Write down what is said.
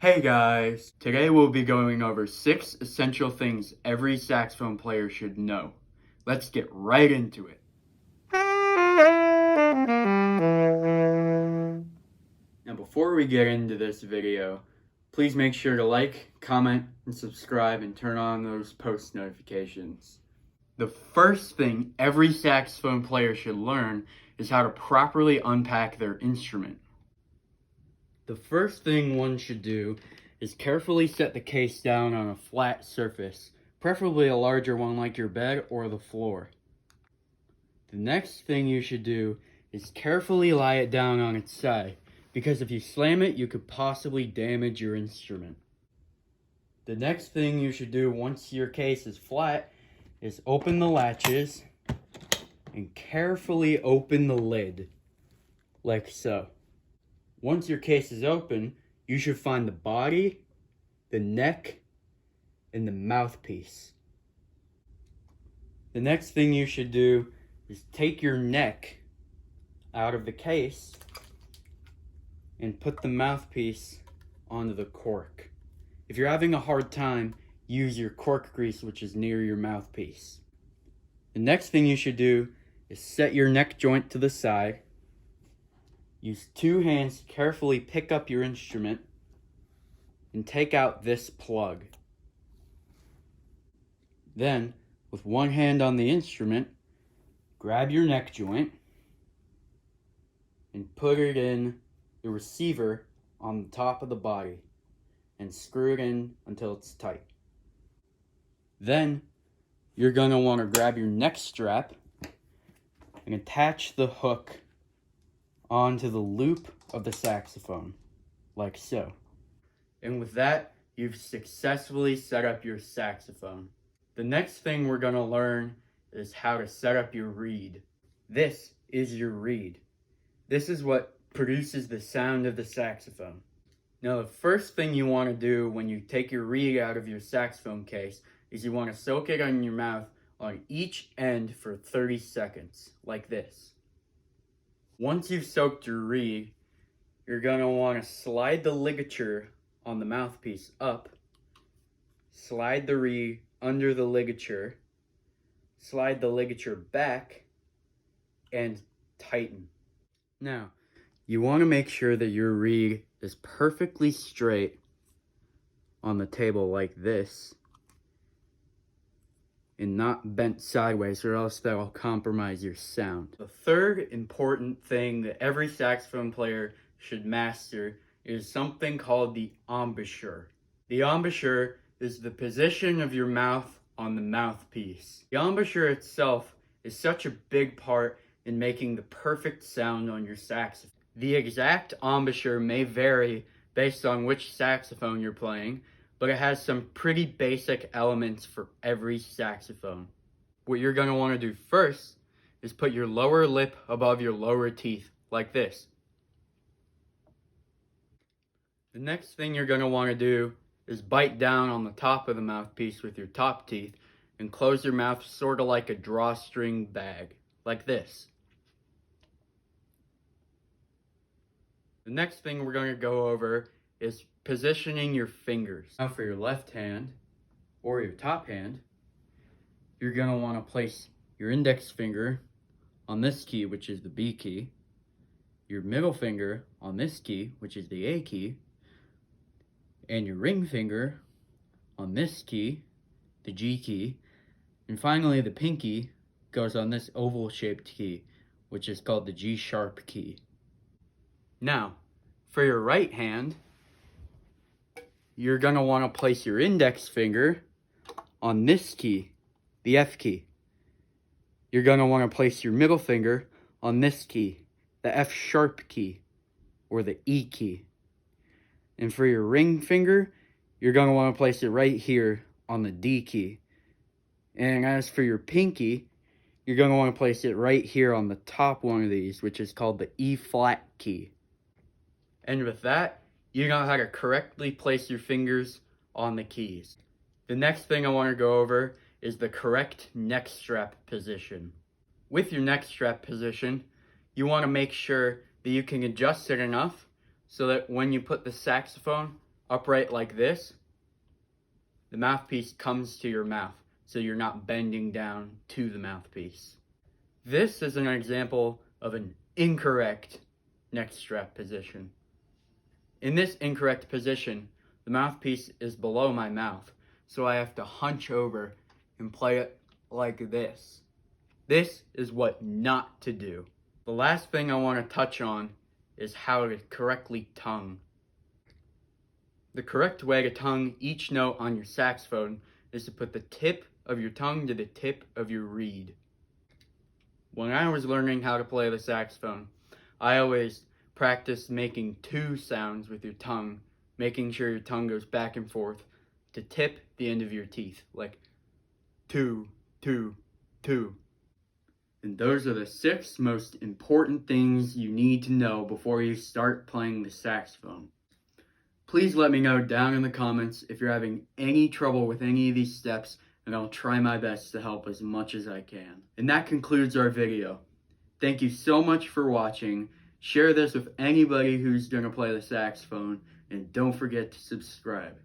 Hey guys, today we'll be going over 6 essential things every saxophone player should know. Let's get right into it. Now before we get into this video, please make sure to like, comment, and subscribe and turn on those post notifications. The first thing every saxophone player should learn is how to properly unpack their instrument. The first thing one should do is carefully set the case down on a flat surface, preferably a larger one like your bed or the floor. The next thing you should do is carefully lie it down on its side, because if you slam it, you could possibly damage your instrument. The next thing you should do once your case is flat is open the latches and carefully open the lid, like so. Once your case is open, you should find the body, the neck, and the mouthpiece. The next thing you should do is take your neck out of the case and put the mouthpiece onto the cork. If you're having a hard time, use your cork grease, which is near your mouthpiece. The next thing you should do is set your neck joint to the side. Use 2 hands to carefully pick up your instrument and take out this plug. Then, with 1 hand on the instrument, grab your neck joint and put it in the receiver on the top of the body and screw it in until it's tight. Then, you're going to want to grab your neck strap and attach the hook onto the loop of the saxophone, like so. And with that, you've successfully set up your saxophone. The next thing we're going to learn is how to set up your reed. This is your reed. This is what produces the sound of the saxophone. Now, the first thing you want to do when you take your reed out of your saxophone case is you want to soak it in your mouth on each end for 30 seconds, like this. Once you've soaked your reed, you're going to want to slide the ligature on the mouthpiece up, slide the reed under the ligature, slide the ligature back, and tighten. Now, you want to make sure that your reed is perfectly straight on the table like this, and not bent sideways, or else that'll compromise your sound. The third important thing that every saxophone player should master is something called the embouchure. The embouchure is the position of your mouth on the mouthpiece. The embouchure itself is such a big part in making the perfect sound on your saxophone. The exact embouchure may vary based on which saxophone you're playing, but it has some pretty basic elements for every saxophone. What you're going to want to do first is put your lower lip above your lower teeth, like this. The next thing you're going to want to do is bite down on the top of the mouthpiece with your top teeth and close your mouth sort of like a drawstring bag, like this. The next thing we're going to go over is positioning your fingers. Now for your left hand, or your top hand, you're going to want to place your index finger on this key, which is the B key, your middle finger on this key, which is the A key, and your ring finger on this key, the G key, and finally the pinky goes on this oval-shaped key, which is called the G sharp key. Now, for your right hand, you're going to want to place your index finger on this key, the F key. You're going to want to place your middle finger on this key, the F sharp key, or the E key. And for your ring finger, you're going to want to place it right here on the D key. And as for your pinky, you're going to want to place it right here on the top one of these, which is called the E flat key. And with that, you know how to correctly place your fingers on the keys. The next thing I want to go over is the correct neck strap position. With your neck strap position, you want to make sure that you can adjust it enough so that when you put the saxophone upright like this, the mouthpiece comes to your mouth, so you're not bending down to the mouthpiece. This is an example of an incorrect neck strap position. In this incorrect position, the mouthpiece is below my mouth, so I have to hunch over and play it like this. This is what not to do. The last thing I want to touch on is how to correctly tongue. The correct way to tongue each note on your saxophone is to put the tip of your tongue to the tip of your reed. When I was learning how to play the saxophone, I always practiced making two sounds with your tongue, making sure your tongue goes back and forth to tip the end of your teeth, like two, two, two. And those are the 6 most important things you need to know before you start playing the saxophone. Please let me know down in the comments if you're having any trouble with any of these steps, and I'll try my best to help as much as I can. And that concludes our video. Thank you so much for watching. Share this with anybody who's going to play the saxophone, and don't forget to subscribe.